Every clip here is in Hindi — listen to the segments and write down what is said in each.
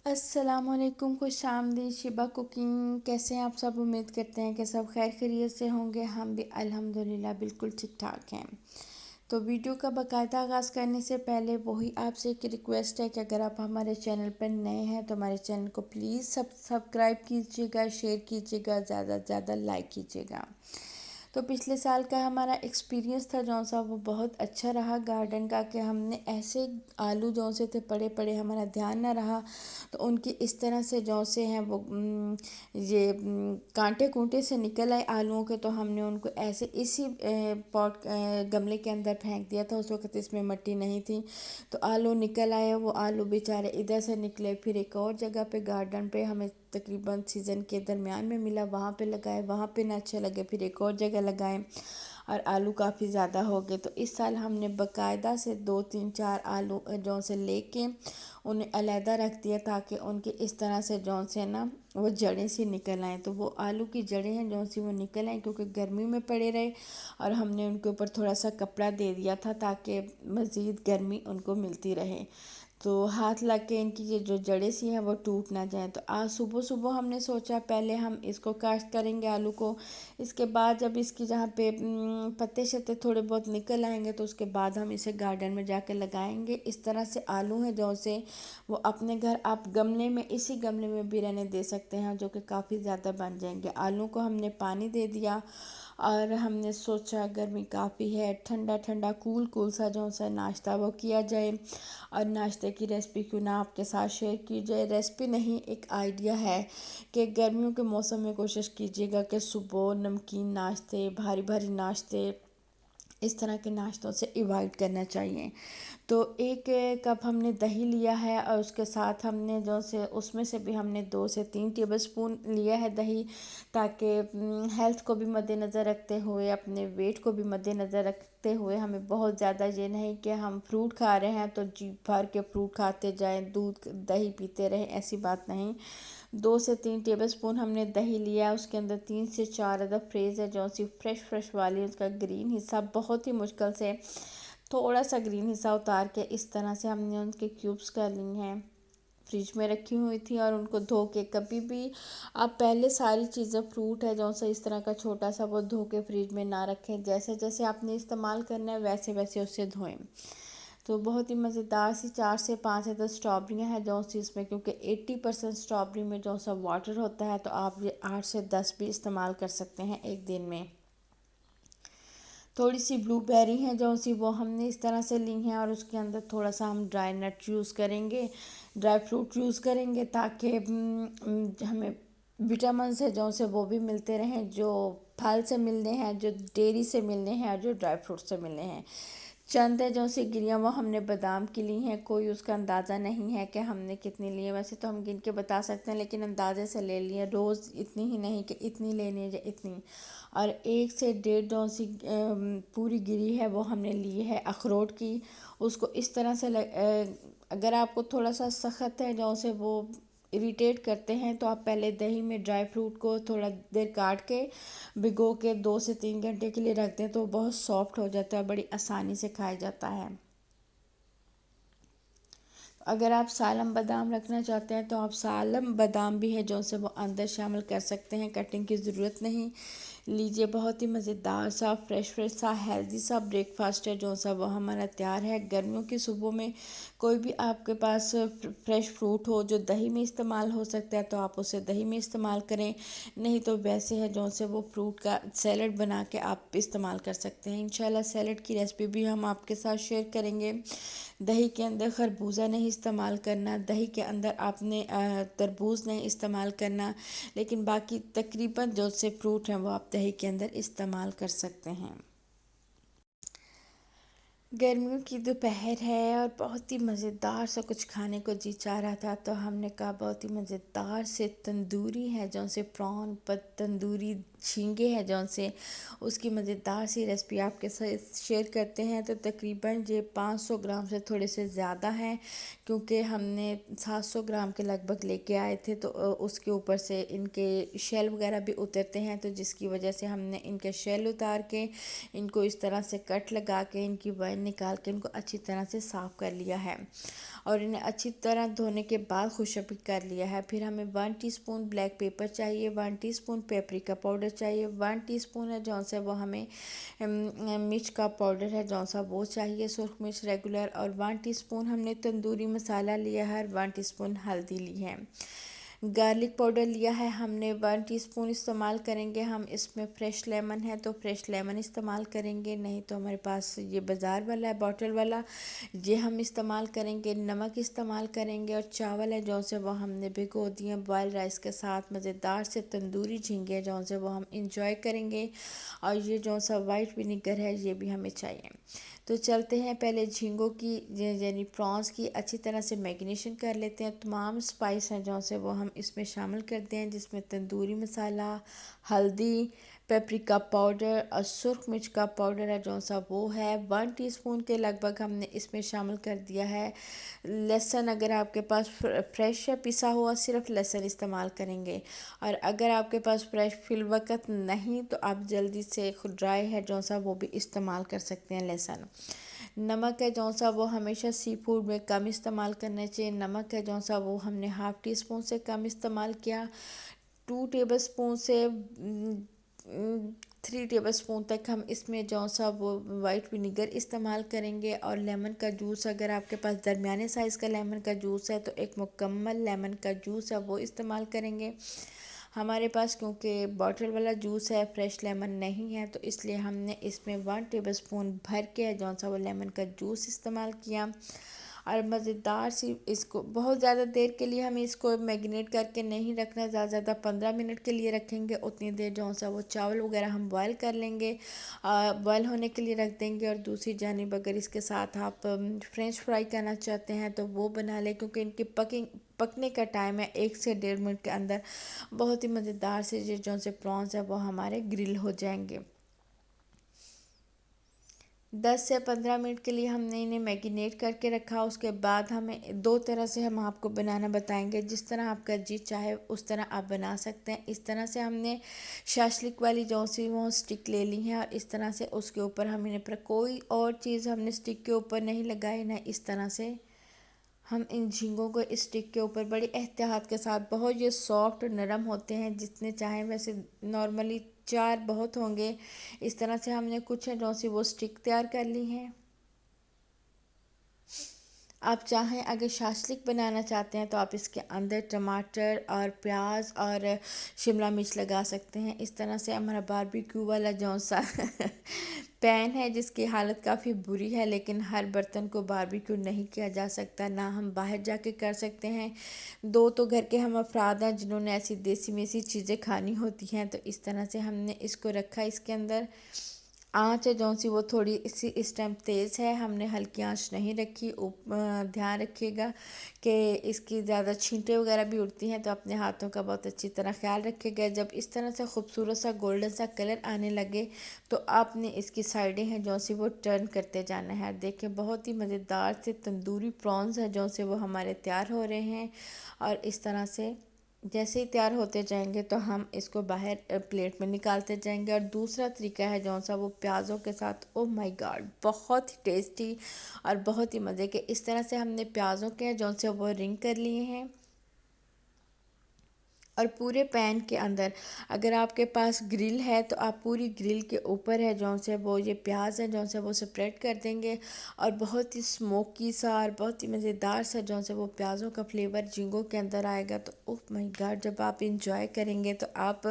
अस्सलामुअलैकुम, खुश आमदीद शिबा कुकिंग। कैसे हैं आप सब? उम्मीद करते हैं कि सब खैर खैरियत से होंगे। हम भी अल्हम्दुलिल्लाह बिल्कुल ठीक ठाक हैं। तो वीडियो का बाकायदा आगाज़ करने से पहले वही आपसे एक रिक्वेस्ट है कि अगर आप हमारे चैनल पर नए हैं तो हमारे चैनल को प्लीज़ सब्सक्राइब कीजिएगा, शेयर कीजिएगा, ज़्यादा से ज़्यादा लाइक कीजिएगा। तो पिछले साल का हमारा एक्सपीरियंस था जौन सा वो बहुत अच्छा रहा गार्डन का, कि हमने ऐसे आलू जौन से थे पड़े पड़े हमारा ध्यान ना रहा तो उनकी इस तरह से जौन से हैं वो ये कांटे कूंटे से निकल आए आलूओं के। तो हमने उनको ऐसे इसी पॉट गमले के अंदर फेंक दिया था। उस वक्त इसमें मिट्टी नहीं थी तो आलू निकल आए। वो आलू बेचारे इधर से निकले, फिर एक और जगह पे गार्डन पे हमें तकरीबन सीज़न के दरमियान में मिला, वहाँ पे लगाए, वहाँ पे ना अच्छे लगे, फिर एक और जगह लगाए और आलू काफ़ी ज़्यादा हो गए। तो इस साल हमने बाकायदा से 2 3 4 आलू जौन से लेके उन्हें अलहदा रख दिया ताकि उनके इस तरह से जौन से ना वो जड़ें सी निकल आएँ। तो वो आलू की जड़ें हैं जौन सी वो निकल आएँ, क्योंकि गर्मी में पड़े रहे और हमने उनके ऊपर थोड़ा सा कपड़ा दे दिया था ताकि मज़ीद गर्मी उनको मिलती रहे, तो हाथ लग के इनकी ये जो जड़ें सी हैं वो टूट ना जाएं। तो आज सुबह सुबह हमने सोचा पहले हम इसको काश्त करेंगे आलू को। इसके बाद जब इसकी जहाँ पे पत्ते शत्ते थोड़े बहुत निकल आएंगे तो उसके बाद हम इसे गार्डन में जाके लगाएंगे। इस तरह से आलू हैं जो से वो अपने घर आप गमले में, इसी गमले में भी रहने दे सकते हैं, जो कि काफ़ी ज़्यादा बन जाएंगे। आलू को हमने पानी दे दिया और हमने सोचा गर्मी काफ़ी है, ठंडा ठंडा कूल कूल सा जो सा नाश्ता वो किया जाए। और नाश्ते की रेसिपी क्यों ना आपके साथ शेयर की जाए। रेसिपी नहीं, एक आइडिया है कि गर्मियों के मौसम में कोशिश कीजिएगा कि सुबह नमकीन नाश्ते, भारी भारी नाश्ते, इस तरह के नाश्तों से अवॉइड करना चाहिए। तो एक कप हमने दही लिया है और उसके साथ हमने जो से उसमें से भी हमने 2 से 3 टेबलस्पून लिया है दही, ताकि हेल्थ को भी मद्देनज़र रखते हुए, अपने वेट को भी मद्देनज़र रखते हुए, हमें बहुत ज़्यादा ये नहीं कि हम फ्रूट खा रहे हैं तो जी भर के फ्रूट खाते जाएं, दूध दही पीते रहें, ऐसी बात नहीं। 2 से 3 टेबलस्पून हमने दही लिया, उसके अंदर 3 से 4 अदद फ्रेज़ है जो सी फ्रेश फ्रेश वाली, उसका ग्रीन हिस्सा बहुत ही मुश्किल से थोड़ा सा ग्रीन हिस्सा उतार के इस तरह से हमने उनके क्यूब्स कर ली हैं। फ्रिज में रखी हुई थी और उनको धो के, कभी भी आप पहले सारी चीज़ें फ्रूट है जो सा इस तरह का छोटा सा वो धो के फ्रिज में ना रखें, जैसे जैसे आपने इस्तेमाल करना है वैसे वैसे उसे धोएं। तो बहुत ही मज़ेदार सी 4 से 5 अदद स्ट्रॉबेरियाँ हैं जो सी इसमें, क्योंकि 80% स्ट्रॉबेरी में जो सा वाटर होता है, तो आप ये 8 से 10 भी इस्तेमाल कर सकते हैं एक दिन में। थोड़ी सी ब्लूबेरी हैं जो सी वो हमने इस तरह से ली हैं और उसके अंदर थोड़ा सा हम ड्राई नट यूज़ करेंगे, ड्राई फ्रूट यूज़ करेंगे, ताकि हमें विटामिन है जो से वो भी मिलते रहें, जो फल से मिलने हैं, जो डेयरी से मिलने हैं और जो ड्राई फ्रूट से मिलने हैं। चंद है जो सी गिरियाँ वो हमने बादाम की ली हैं, कोई उसका अंदाज़ा नहीं है कि हमने कितनी ली है। वैसे तो हम गिन के बता सकते हैं लेकिन अंदाज़े से ले लिए, रोज़ इतनी ही नहीं कि इतनी लेनी है या इतनी। और 1 से 1.5 डोंसी पूरी गिरी है वो हमने ली है अखरोट की। उसको इस तरह से अगर आपको थोड़ा सा सख्त है जो से वो इरिटेट करते हैं तो आप पहले दही में ड्राई फ्रूट को थोड़ा देर काट के भिगो के 2 से 3 घंटे के लिए रख दें तो बहुत सॉफ्ट हो जाता है, बड़ी आसानी से खाया जाता है। अगर आप सालम बादाम रखना चाहते हैं तो आप सालम बादाम भी है जो से वो अंदर शामिल कर सकते हैं, कटिंग की ज़रूरत नहीं। लीजिए, बहुत ही मज़ेदार सा फ्रेश फ्रेश सा हेल्दी सा ब्रेकफास्ट है जो सा वो हमारा तैयार है। गर्मियों की सुबह में कोई भी आपके पास फ्रेश फ्रूट हो जो दही में इस्तेमाल हो सकता है तो आप उसे दही में इस्तेमाल करें, नहीं तो वैसे है जो से वो फ्रूट का सैलड बना के आप इस्तेमाल कर सकते हैं। इंशाल्लाह सैलड की रेसिपी भी हम आपके साथ शेयर करेंगे। दही के अंदर खरबूजा नहीं इस्तेमाल करना, दही के अंदर आपने तरबूज नहीं इस्तेमाल करना, लेकिन बाकी तकरीबन जो से फ्रूट हैं वो आप दही के अंदर इस्तेमाल कर सकते हैं। गर्मियों की दोपहर है और बहुत ही मज़ेदार सा कुछ खाने को जी चाह रहा था, तो हमने कहा बहुत ही मज़ेदार से तंदूरी है जौन से प्रॉन पर तंदूरी झींगे हैं जौन से उसकी मज़ेदार सी रेसिपी आपके साथ शेयर करते हैं। तो तकरीबन ये 500 ग्राम से थोड़े से ज़्यादा हैं, क्योंकि हमने 700 ग्राम के लगभग लेके आए थे, तो उसके ऊपर से इनके शेल वगैरह भी उतरते हैं, तो जिसकी वजह से हमने इनके शेल उतार के इनको इस तरह से कट लगा के इनकी वाइन निकाल के इनको अच्छी तरह से साफ़ कर लिया है। और इन्हें अच्छी तरह धोने के बाद खुशक कर लिया है। फिर हमें 1 टीस्पून ब्लैक पेपर चाहिए, 1 टीस्पून पेपरिका पाउडर चाहिए, 1 टीस्पून है जौन सा वो हमें मिर्च का पाउडर है जौन सा वो चाहिए, सुरख मिर्च रेगुलर, और 1 टीस्पून हमने तंदूरी मसाला लिया है, 1 टीस्पून हल्दी ली है। गार्लिक पाउडर लिया है हमने 1 टीस्पून इस्तेमाल करेंगे हम। इसमें फ़्रेश लेमन है तो फ्रेश लेमन इस्तेमाल करेंगे, नहीं तो हमारे पास ये बाज़ार वाला है बॉटल वाला, ये हम इस्तेमाल करेंगे। नमक इस्तेमाल करेंगे, और चावल है जौन से वो हमने भिगो दिए बॉयल राइस के साथ। मज़ेदार से तंदूरी झींगे जौन से वो हम इंजॉय करेंगे, और ये जौन सा वाइट विनीगर है ये भी हमें चाहिए। तो चलते हैं पहले झींगों की यानी प्रॉन्स की अच्छी तरह से मैरिनेशन कर लेते हैं। तमाम स्पाइस हैं जौन से वो हम इसमें शामिल करते हैं, जिसमें तंदूरी मसाला, हल्दी, पेपरिका पाउडर और सुरख मिर्च का पाउडर है जौन सा वो है। 1 टीस्पून के लगभग हमने इसमें शामिल कर दिया है लहसुन। अगर आपके पास फ्रेश है पिसा हुआ सिर्फ लहसुन इस्तेमाल करेंगे, और अगर आपके पास फ्रेश फिलवकत नहीं तो आप जल्दी से ड्राई है जौन सा वो भी इस्तेमाल कर सकते हैं लहसुन। नमक है जौन सा वो हमेशा सी फूड में कम इस्तेमाल करना चाहिए। नमक है जौन सा वो हमने हाफ़ टी स्पून से कम इस्तेमाल किया। 2 टेबल स्पून से 3 टेबल स्पून तक हम इसमें जौन सा वो वाइट विनीगर इस्तेमाल करेंगे। और लेमन का जूस, अगर आपके पास दरमियाने साइज़ का लेमन का जूस है तो एक मुकम्मल लेमन का जूस है वो इस्तेमाल करेंगे। हमारे पास क्योंकि बॉटल वाला जूस है, फ्रेश लेमन नहीं है, तो इसलिए हमने इसमें 1 टेबल स्पून भर के जौन सा वो लेमन का जूस इस्तेमाल किया। और मज़ेदार सी इसको बहुत ज़्यादा देर के लिए हमें इसको मैरिनेट करके नहीं रखना, ज़्यादा 15 मिनट के लिए रखेंगे। उतनी देर जौन सा वो चावल वगैरह हम बॉयल कर लेंगे, बॉयल होने के लिए रख देंगे। और दूसरी जानिब अगर इसके साथ आप फ्रेंच फ्राई करना चाहते हैं तो वो बना लें, क्योंकि इनकी पकने का टाइम है 1 से 1.5 मिनट के अंदर बहुत ही मज़ेदार से जो जौन से प्रॉन्स है वो हमारे ग्रिल हो जाएंगे। 10 से 15 मिनट के लिए हमने इन्हें मैरिनेट करके रखा। उसके बाद हमें 2 तरह से हम आपको बनाना बताएंगे, जिस तरह आपका जी चाहे उस तरह आप बना सकते हैं। इस तरह से हमने शाशलिक वाली जो सी वो स्टिक ले ली है, और इस तरह से उसके ऊपर हम इन्हें पर कोई और चीज़ हमने स्टिक के ऊपर नहीं लगाई ना। इस तरह से हम इन झींगों को इस स्टिक के ऊपर बड़ी एहतियात के साथ, बहुत ये सॉफ्ट और नरम होते हैं, जितने चाहें वैसे नॉर्मली 4 बहुत होंगे। इस तरह से हमने कुछ है जो सी वो स्टिक तैयार कर ली हैं। आप चाहें अगर शाशलिक बनाना चाहते हैं तो आप इसके अंदर टमाटर और प्याज और शिमला मिर्च लगा सकते हैं। इस तरह से हमारा बारबेक्यू वाला जौन सा पैन है जिसकी हालत काफ़ी बुरी है, लेकिन हर बर्तन को बारबेक्यू नहीं किया जा सकता, ना हम बाहर जाके कर सकते हैं। 2 तो घर के हम अफराद हैं जिन्होंने ऐसी देसी में सी चीज़ें खानी होती हैं, तो इस तरह से हमने इसको रखा। इसके अंदर आँच है जौन सी वो थोड़ी इस टाइम तेज़ है, हमने हल्की आँच नहीं रखी। ध्यान रखिएगा कि इसकी ज़्यादा छींटे वगैरह भी उड़ती हैं, तो अपने हाथों का बहुत अच्छी तरह ख्याल रखिएगा। जब इस तरह से खूबसूरत सा गोल्डन सा कलर आने लगे तो आपने इसकी साइडें हैं जौन सी वो टर्न करते जाना है। देखें बहुत ही मज़ेदार से तंदूरी प्रॉन्स हैं जौन से वो हमारे तैयार हो रहे हैं। और इस तरह से जैसे ही तैयार होते जाएंगे तो हम इसको बाहर प्लेट में निकालते जाएंगे। और दूसरा तरीका है जौन सा वो प्याज़ों के साथ, ओह माय गॉड बहुत ही टेस्टी और बहुत ही मज़े के। इस तरह से हमने प्याज़ों के जौन से वो रिंग कर लिए हैं, और पूरे पैन के अंदर अगर आपके पास ग्रिल है तो आप पूरी ग्रिल के ऊपर है जौन से वो ये प्याज है जौन से वो स्प्रेड कर देंगे, और बहुत ही स्मोकी सा और बहुत ही मज़ेदार सा जौन से वो प्याज़ों का फ्लेवर झींगों के अंदर आएगा। तो ओह माय गॉड जब आप इंजॉय करेंगे तो आप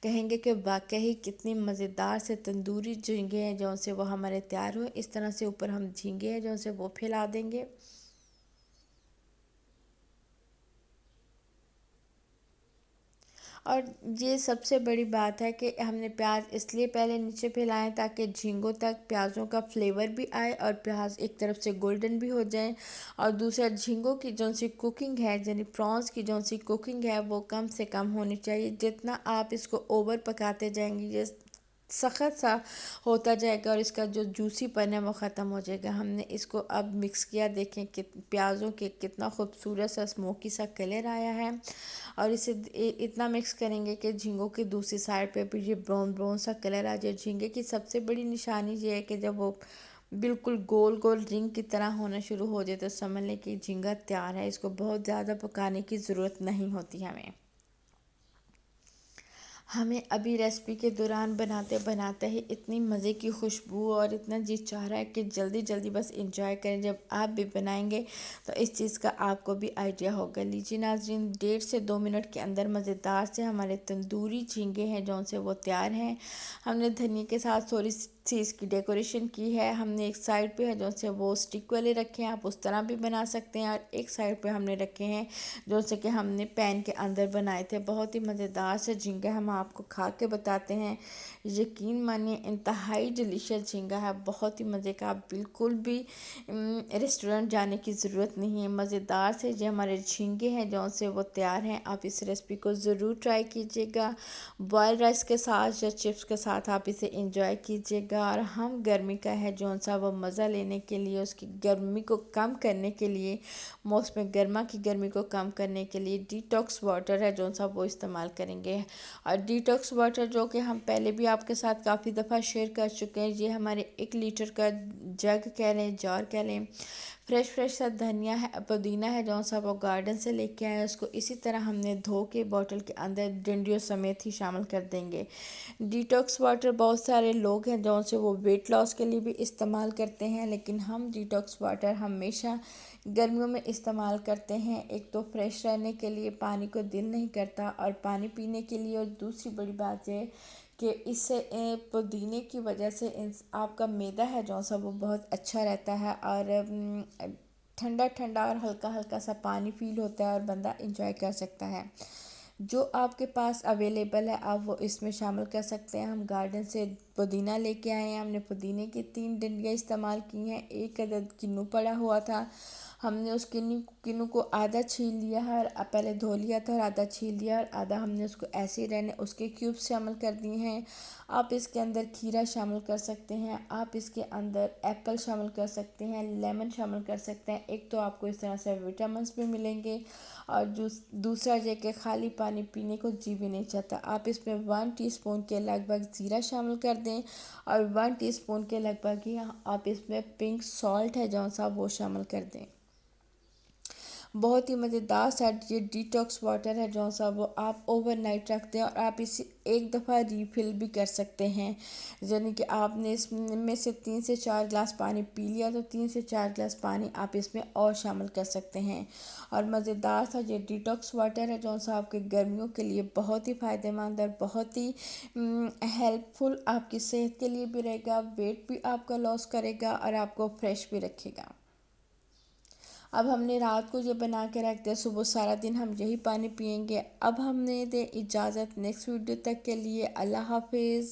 कहेंगे कि वाकई कितनी मज़ेदार से तंदूरी झींगे हैं जौन से वो हमारे तैयार हुए। इस तरह से ऊपर हम झींगे हैं जौन से वो फैला देंगे। और ये सबसे बड़ी बात है कि हमने प्याज इसलिए पहले नीचे फैलाएं ताकि झींगों तक प्याज़ों का फ्लेवर भी आए और प्याज एक तरफ से गोल्डन भी हो जाए। और दूसरा झींगों की जो सी कुकिंग है यानी प्रॉन्स की जो सी कुकिंग है वो कम से कम होनी चाहिए। जितना आप इसको ओवर पकाते जाएंगे ये सख्त सा होता जाएगा और इसका जो जूसीपन है वो ख़त्म हो जाएगा। हमने इसको अब मिक्स किया, देखें कि प्याज़ों के कितना खूबसूरत सा स्मोकी सा कलर आया है। और इसे इतना मिक्स करेंगे कि झींगों की दूसरी साइड पे भी ये ब्राउन ब्राउन सा कलर आ जाए। झींगे की सबसे बड़ी निशानी ये है कि जब वो बिल्कुल गोल गोल रिंग की तरह होना शुरू हो जाए तो समझ लें कि झींगा तैयार है। इसको बहुत ज़्यादा पकाने की ज़रूरत नहीं होती हमें। हमें अभी रेसिपी के दौरान बनाते बनाते ही इतनी मज़े की खुशबू और इतना जी चाह रहा है कि जल्दी जल्दी बस इंजॉय करें। जब आप भी बनाएंगे तो इस चीज़ का आपको भी आइडिया होगा। लीजिए नाज़रीन, 1.5 से 2 मिनट के अंदर मज़ेदार से हमारे तंदूरी झींगे हैं जौन से वो तैयार हैं। हमने धनिया के साथ थोड़ी सी इसकी डेकोरेशन की है। हमने एक साइड पे है जौन से वो स्टिक वाले रखे हैं, आप उस तरह भी बना सकते हैं। और एक साइड पे हमने रखे हैं जो से कि हमने पैन के अंदर बनाए थे। बहुत ही मज़ेदार से झींगा हम आपको खा के बताते हैं। यकीन मानिए इंतहाई डिलीशियस झींगा है, बहुत ही मज़े का। आप बिल्कुल भी रेस्टोरेंट जाने की ज़रूरत नहीं है। मज़ेदार से जो हमारे झींगे हैं जौन से वो तैयार हैं। आप इस रेसिपी को ज़रूर ट्राई कीजिएगा। बॉयल राइस के साथ या चिप्स के साथ आप इसे इंजॉय कीजिएगा। और हम गर्मी का है जौन सा वो मज़ा लेने के लिए, उसकी गर्मी को कम करने के लिए, मौसम गर्मा की गर्मी को कम करने के लिए डिटॉक्स वाटर है जौन सा वो इस्तेमाल करेंगे। और डिटॉक्स वाटर जो कि हम पहले भी आपके साथ काफ़ी दफ़ा शेयर कर चुके हैं। ये हमारे 1 लीटर का जग कह लें, जार कह लें। फ्रेश सा धनिया है, पुदीना है जौन सा वो गार्डन से लेके आए, उसको इसी तरह हमने धो के बॉटल के अंदर डंडियों समेत ही शामिल कर देंगे। डिटॉक्स वाटर बहुत सारे लोग हैं जौन से वो वेट लॉस के लिए भी इस्तेमाल करते हैं, लेकिन हम डिटॉक्स वाटर हमेशा गर्मियों में इस्तेमाल करते हैं। एक तो फ्रेश रहने के लिए, पानी को दिल नहीं करता और पानी पीने के लिए। और दूसरी बड़ी बात ये कि इससे पुदीने की वजह से आपका मैदा है जौन सा वो बहुत अच्छा रहता है। और ठंडा ठंडा और हल्का हल्का सा पानी फील होता है और बंदा इंजॉय कर सकता है। जो आपके पास अवेलेबल है आप वो इसमें शामिल कर सकते हैं। हम गार्डन से पुदीना लेके आए हैं, हमने पुदीने की 3 डंडियाँ इस्तेमाल की हैं। एक अदद किन्नू पड़ा हुआ था, हमने उस किन्नू को आधा छील लिया है। और पहले धो लिया था और आधा छील लिया, और आधा हमने उसको ऐसे ही रहने उसके क्यूब्स शामिल कर दिए हैं। आप इसके अंदर खीरा शामिल कर सकते हैं, आप इसके अंदर एप्पल शामिल कर सकते हैं, लेमन शामिल कर सकते हैं। एक तो आपको इस तरह से विटामिन्स भी मिलेंगे और दूसरा ये कि खाली पानी पीने को जी भी नहीं चाहता। आप इसमें 1 टीस्पून के लगभग ज़ीरा शामिल कर दें और 1 टीस्पून के लगभग ही आप इसमें पिंक सॉल्ट है जौन सा वो शामिल कर दें। बहुत ही मज़ेदार सा ये डिटॉक्स वाटर है जौन सा वो आप ओवरनाइट रख दें और आप इसे एक दफ़ा रीफ़िल भी कर सकते हैं। यानी कि आपने इसमें से 3 से 4 गिलास पानी पी लिया तो 3 से 4 गिलास पानी आप इसमें और शामिल कर सकते हैं। और मज़ेदार सा ये डिटॉक्स वाटर है जौन सा आपके गर्मियों के लिए बहुत ही फ़ायदेमंद और बहुत ही हेल्पफुल आपकी सेहत के लिए भी रहेगा। वेट भी आपका लॉस करेगा और आपको फ्रेश भी रखेगा। अब हमने रात को ये बना के रख दिया, सुबह सारा दिन हम यही पानी पियेंगे। अब हमने दे इजाज़त, नेक्स्ट वीडियो तक के लिए अल्लाह हाफिज़।